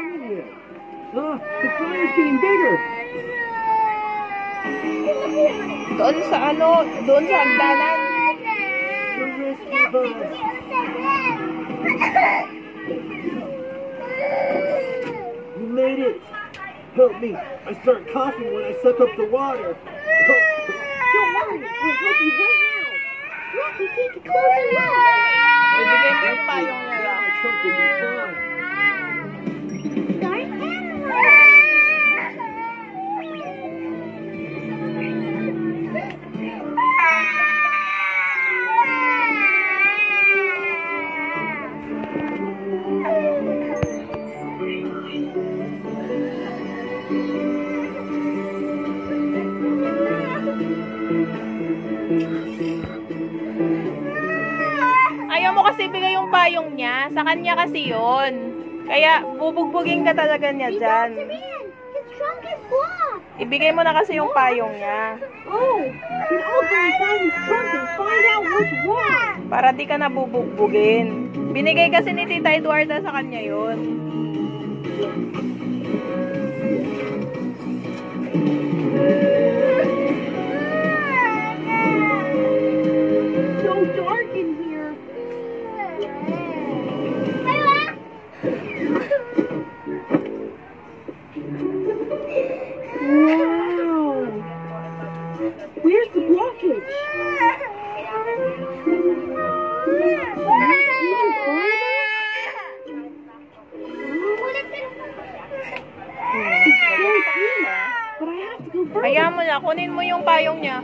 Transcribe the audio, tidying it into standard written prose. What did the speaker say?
coming in? The fire's getting bigger. Doon sa doon sa hagdanan. The rescue bus. You made it. Help me. I start coughing when I suck up the water. Don't worry, we'll help you right now. Rocky, take a closer look. Ibigay mo yung payong niya lang. My trunk will be fine. Start animal. Ayaw mo kasi bigay yung payong niya. Sa kanya kasi yun. Kaya bubugbugin ka talaga niya dyan. His trunk is blocked. Ibigay mo na kasi yung payong niya. Oh, then I'll go inside his trunk and find out what's wrong. Para di ka nabubugbugin. Binigay kasi ni Tita Eduarda sa kanya yun. So dark in here. Wow. Where's the blockage? Hayaan mo na. Kunin mo yung payong niya.